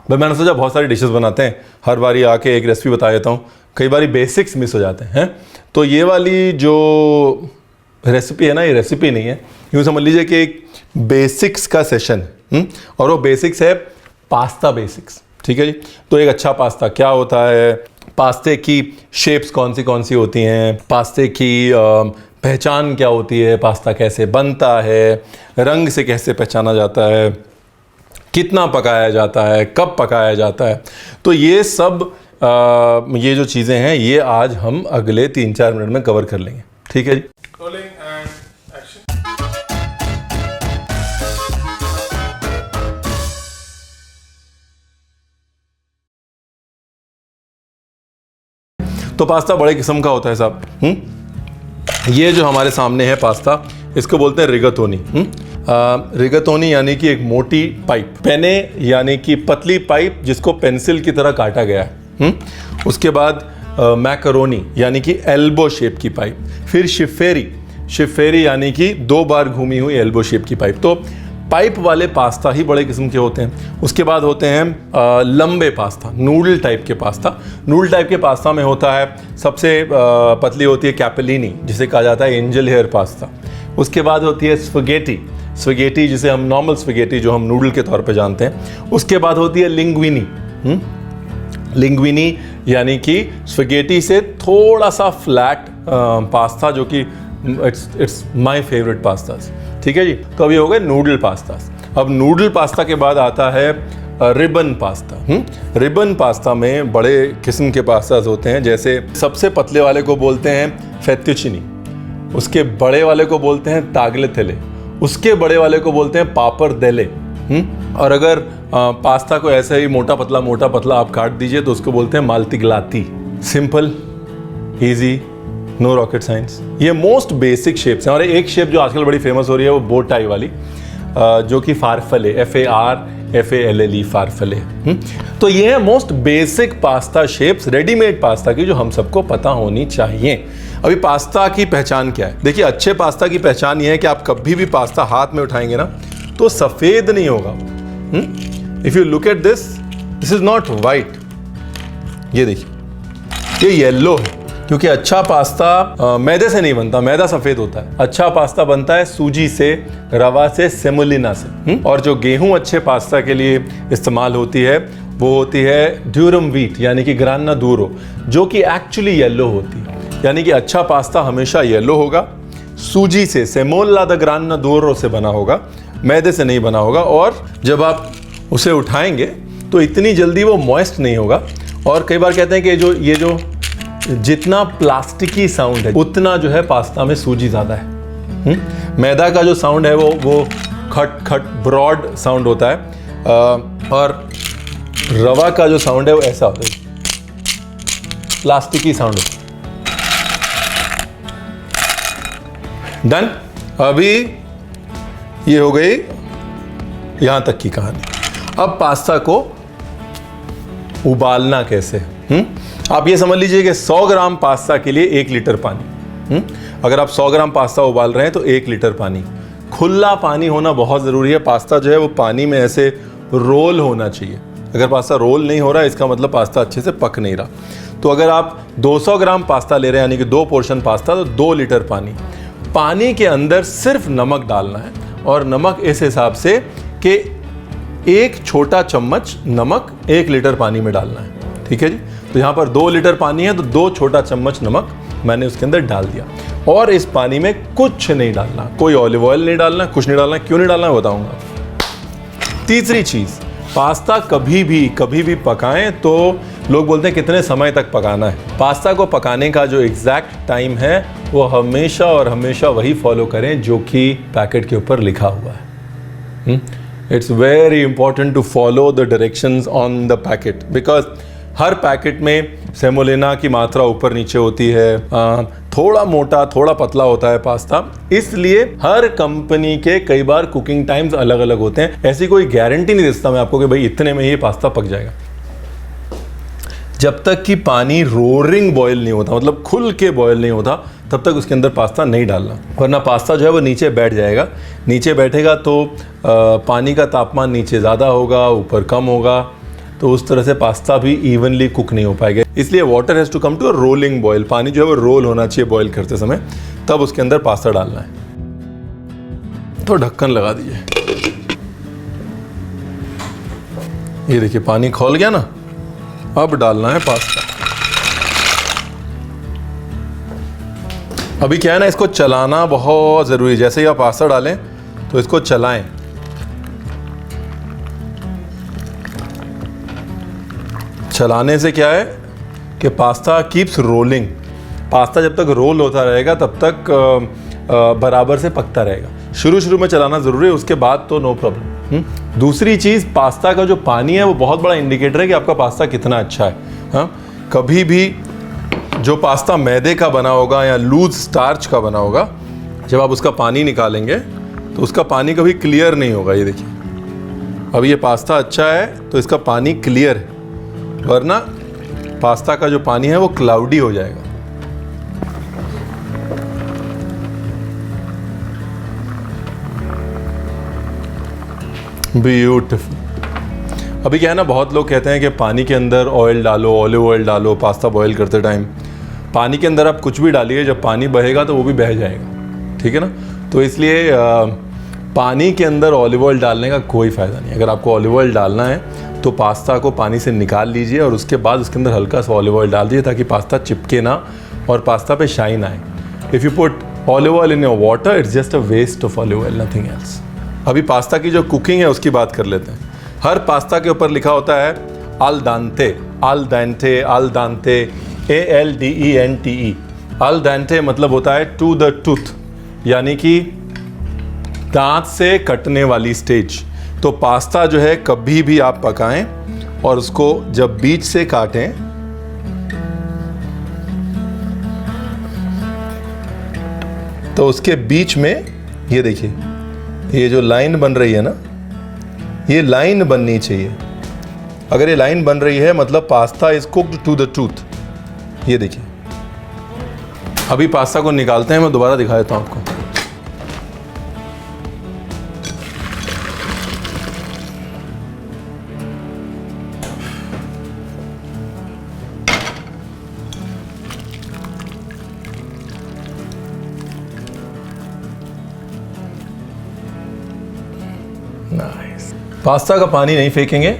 भाई मैंने सोचा बहुत सारी डिशेस बनाते हैं, हर बारी आके एक रेसिपी बता देता हूँ, कई बारी बेसिक्स मिस हो जाते हैं। तो ये वाली जो रेसिपी है ना, ये रेसिपी नहीं है, यूँ समझ लीजिए कि एक बेसिक्स का सेशन है। और वो बेसिक्स है पास्ता बेसिक्स, ठीक है जी। तो एक अच्छा पास्ता क्या होता है, पास्ते की शेप्स कौन सी होती हैं, पास्ते की पहचान क्या होती है, पास्ता कैसे बनता है, रंग से कैसे पहचाना जाता है, कितना पकाया जाता है, कब पकाया जाता है। तो ये सब ये जो चीज़ें हैं ये आज हम अगले 3-4 मिनट में कवर कर लेंगे, ठीक है जी। तो पास्ता बड़े किस्म का होता है साहब। ये जो हमारे सामने है पास्ता, इसको बोलते हैं रिगातोनी। रिगातोनी यानी कि एक मोटी पाइप, पेने यानी कि पतली पाइप जिसको पेंसिल की तरह काटा गया है। उसके बाद मैकरोनी यानी कि एल्बो शेप की पाइप, फिर शिफेरी यानी कि 2 बार घूमी हुई एल्बो शेप की पाइप। तो पाइप वाले पास्ता ही बड़े किस्म के होते हैं। उसके बाद होते हैं लंबे पास्ता, नूडल टाइप के पास्ता। नूडल टाइप के पास्ता में होता है सबसे पतली होती है कैपेलिनी, जिसे कहा जाता है एंजल हेयर पास्ता। उसके बाद होती है स्पगेटी जिसे हम नॉर्मल स्पगेटी जो हम नूडल के तौर पे जानते हैं। उसके बाद होती है लिंग्विनी यानी कि स्पगेटी से थोड़ा सा फ्लैट पास्ता, जो कि इट्स माय फेवरेट पास्तास, ठीक है जी। तो अभी हो गए नूडल पास्ता। अब नूडल पास्ता के बाद आता है रिबन पास्ता। रिबन पास्ता में बड़े किस्म के पास्तास होते हैं, जैसे सबसे पतले वाले को बोलते हैं फेत्तुचिनी, उसके बड़े वाले को बोलते हैं तागलेथेले, उसके बड़े वाले को बोलते हैं पापरदेले। और अगर पास्ता को ऐसे ही मोटा पतला आप काट दीजिए तो उसको बोलते हैं माल्तिग्लाती। Simple, easy, no rocket science. ये मोस्ट बेसिक शेप्स हैं। और एक शेप जो आजकल बड़ी फेमस हो रही है वो बो टाई वाली, जो कि फारफले, FARFALLE फारफले। तो ये है most basic pasta shapes readymade pasta की, जो हम सबको पता होनी चाहिए। अभी पास्ता की पहचान क्या है? देखिए, अच्छे पास्ता की पहचान ये है कि आप कभी भी पास्ता हाथ में उठाएंगे ना तो सफ़ेद नहीं होगा। If you look at this is not white, ये देखिए, ये येलो है, क्योंकि अच्छा पास्ता मैदे से नहीं बनता, मैदा सफ़ेद होता है। अच्छा पास्ता बनता है सूजी से, रवा से, सेमोलिना से। और जो गेहूं अच्छे पास्ता के लिए इस्तेमाल होती है वो होती है ड्यूरम व्हीट यानी कि ग्राना दूरो, जो कि एक्चुअली येलो होती है। यानी कि अच्छा पास्ता हमेशा येलो होगा, सूजी से, सेमोला द ग्राना दूरो से बना होगा, मैदे से नहीं बना होगा। और जब आप उसे उठाएंगे तो इतनी जल्दी वो मॉइस्ट नहीं होगा। और कई बार कहते हैं कि ये जो जितना प्लास्टिकी साउंड है उतना जो है पास्ता में सूजी ज़्यादा है। मैदा का जो साउंड है वो खट खट ब्रॉड साउंड होता है, और रवा का जो साउंड है वो ऐसा होता है, प्लास्टिकी साउंड होता है। डन। अभी ये हो गई यहाँ तक की कहानी। अब पास्ता को उबालना कैसे? आप ये समझ लीजिए कि 100 ग्राम पास्ता के लिए 1 लीटर पानी। अगर आप 100 ग्राम पास्ता उबाल रहे हैं तो 1 लीटर पानी, खुला पानी होना बहुत ज़रूरी है। पास्ता जो है वो पानी में ऐसे रोल होना चाहिए। अगर पास्ता रोल नहीं हो रहा है इसका मतलब पास्ता अच्छे से पक नहीं रहा। तो अगर आप 200 ग्राम पास्ता ले रहे हैं यानी कि 2 पोर्शन पास्ता, तो 2 लीटर पानी। पानी के अंदर सिर्फ नमक डालना है, और नमक इस हिसाब से कि 1 छोटा चम्मच नमक 1 लीटर पानी में डालना है, ठीक है जी। तो यहाँ पर 2 लीटर पानी है तो 2 छोटा चम्मच नमक मैंने उसके अंदर डाल दिया। और इस पानी में कुछ नहीं डालना, कोई ऑलिव ऑयल नहीं डालना, कुछ नहीं डालना। क्यों नहीं डालना बताऊंगा। तीसरी चीज़, पास्ता कभी भी पकाएं तो लोग बोलते हैं कितने समय तक पकाना है। पास्ता को पकाने का जो एग्जैक्ट टाइम है वो हमेशा और हमेशा वही फॉलो करें जो कि पैकेट के ऊपर लिखा हुआ है। It's very important to follow the directions on the packet, because हर पैकेट में सेमोलिना की मात्रा ऊपर नीचे होती है, थोड़ा मोटा थोड़ा पतला होता है पास्ता। इसलिए हर कंपनी के कई बार कुकिंग टाइम्स अलग अलग होते हैं। ऐसी कोई गारंटी नहीं देता मैं आपको कि भाई इतने में ही पास्ता पक जाएगा। जब तक कि पानी रोरिंग बॉयल नहीं होता, मतलब खुल के बॉयल नहीं होता, तब तक उसके अंदर पास्ता नहीं डालना, वरना पास्ता जो है वो नीचे बैठ जाएगा। नीचे बैठेगा तो पानी का तापमान नीचे ज़्यादा होगा, ऊपर कम होगा, तो उस तरह से पास्ता भी इवनली कुक नहीं हो पाएगा। इसलिए water has to come to a rolling boil, पानी जो है वो रोल होना चाहिए बॉयल करते समय, तब उसके अंदर पास्ता डालना है। तो ढक्कन लगा दीजिए। ये देखिए पानी खौल गया ना, अब डालना है पास्ता। अभी क्या है ना, इसको चलाना बहुत ज़रूरी है। जैसे ही आप पास्ता डालें तो इसको चलाएं। चलाने से क्या है कि पास्ता कीप्स रोलिंग। पास्ता जब तक रोल होता रहेगा तब तक बराबर से पकता रहेगा। शुरू में चलाना ज़रूरी है, उसके बाद तो नो प्रॉब्लम। दूसरी चीज़, पास्ता का जो पानी है वो बहुत बड़ा इंडिकेटर है कि आपका पास्ता कितना अच्छा है। हाँ, कभी भी जो पास्ता मैदे का बना होगा या लूज स्टार्च का बना होगा, जब आप उसका पानी निकालेंगे तो उसका पानी कभी क्लियर नहीं होगा। ये देखिए, अब ये पास्ता अच्छा है तो इसका पानी क्लियर है, वरना पास्ता का जो पानी है वो क्लाउडी हो जाएगा। ब्यूटीफुल। अभी क्या है ना, बहुत लोग कहते हैं कि पानी के अंदर ऑयल डालो, ऑलिव ऑयल डालो पास्ता बॉईल करते टाइम। पानी के अंदर आप कुछ भी डालिए, जब पानी बहेगा तो वो भी बह जाएगा, ठीक है ना। तो इसलिए पानी के अंदर ऑलिव ऑयल डालने का कोई फ़ायदा नहीं। अगर आपको ऑलिव ऑयल डालना है तो पास्ता को पानी से निकाल लीजिए और उसके बाद उसके अंदर हल्का सा ऑलिव ऑयल डाल दीजिए ताकि पास्ता चिपके ना और पास्ता पे शाइन आए। If you put olive oil in your water, it's just a waste of olive oil, nothing else. अभी पास्ता की जो कुकिंग है उसकी बात कर लेते हैं। हर पास्ता के ऊपर लिखा होता है अल दांते, अल डेंटे, अल दांते, ALDENTE। अल डेंटे मतलब होता है टू द टूथ, यानी कि दांत से कटने वाली स्टेज। तो पास्ता जो है कभी भी आप पकाएं और उसको जब बीच से काटें तो उसके बीच में ये देखिए, ये जो लाइन बन रही है ना, ये लाइन बननी चाहिए। अगर ये लाइन बन रही है मतलब pasta is cooked to the tooth. ये देखिए, अभी पास्ता को निकालते हैं, मैं दोबारा दिखा देता हूं आपको। नाइस। पास्ता का पानी नहीं फेंकेंगे।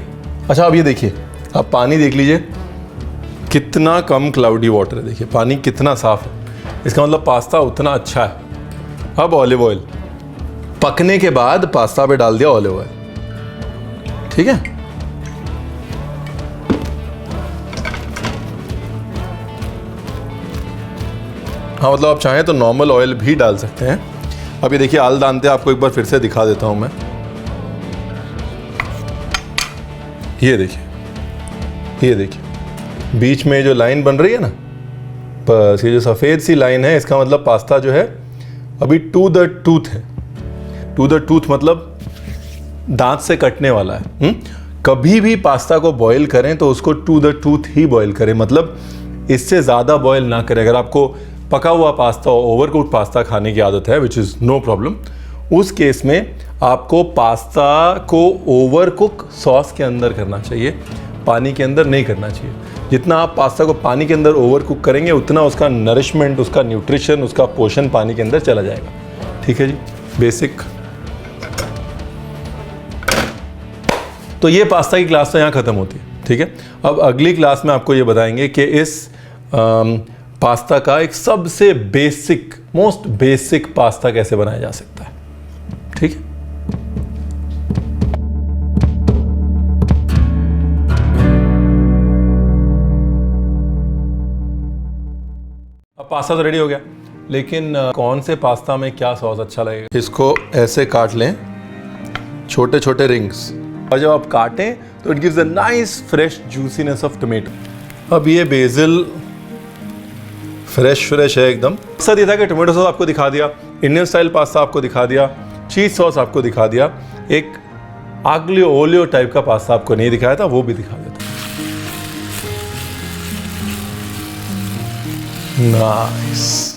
अच्छा, अब ये देखिए, अब पानी देख लीजिए कितना कम क्लाउडी वाटर है। देखिए पानी कितना साफ है, इसका मतलब पास्ता उतना अच्छा है। अब ऑलिव ऑयल, पकने के बाद पास्ता पे डाल दिया ऑलिव ऑयल, ठीक है। हाँ, मतलब आप चाहें तो नॉर्मल ऑयल भी डाल सकते हैं। अब ये देखिए आल दांते आपको एक बार फिर से दिखा देता हूं मैं। ये देखिए बीच में जो लाइन बन रही है ना, बस ये जो सफ़ेद सी लाइन है, इसका मतलब पास्ता जो है अभी टू द टूथ है। टू द टूथ मतलब दांत से कटने वाला है। कभी भी पास्ता को बॉईल करें तो उसको टू द टूथ ही बॉईल करें, मतलब इससे ज़्यादा बॉईल ना करें। अगर आपको पका हुआ पास्ता, ओवरकुक्ड पास्ता खाने की आदत है, विच इज़ नो प्रॉब्लम, उस केस में आपको पास्ता को ओवरकुक सॉस के अंदर करना चाहिए, पानी के अंदर नहीं करना चाहिए। जितना आप पास्ता को पानी के अंदर ओवर कुक करेंगे उतना उसका नरिशमेंट, उसका न्यूट्रिशन, उसका पोषण पानी के अंदर चला जाएगा। ठीक है जी, बेसिक। तो ये पास्ता की क्लास तो यहाँ ख़त्म होती है, ठीक है। अब अगली क्लास में आपको ये बताएंगे कि इस पास्ता का एक सबसे बेसिक, मोस्ट बेसिक पास्ता कैसे बनाया जा सकता है, ठीक है। अब पास्ता तो रेडी हो गया, लेकिन कौन से पास्ता में क्या सॉस अच्छा लगेगा। इसको ऐसे काट लें, छोटे छोटे रिंग्स, और जब आप काटें तो it gives a nice fresh juiciness of tomato. अब ये बेसिल फ्रेश है एकदम। मकसद ये था कि टोमेटो सॉस आपको दिखा दिया, इंडियन स्टाइल पास्ता आपको दिखा दिया, चीज़ सॉस आपको दिखा दिया, एक आग्लियो ओलियो टाइप का पास्ता आपको नहीं दिखाया था, वो भी दिखा देता। नाइस।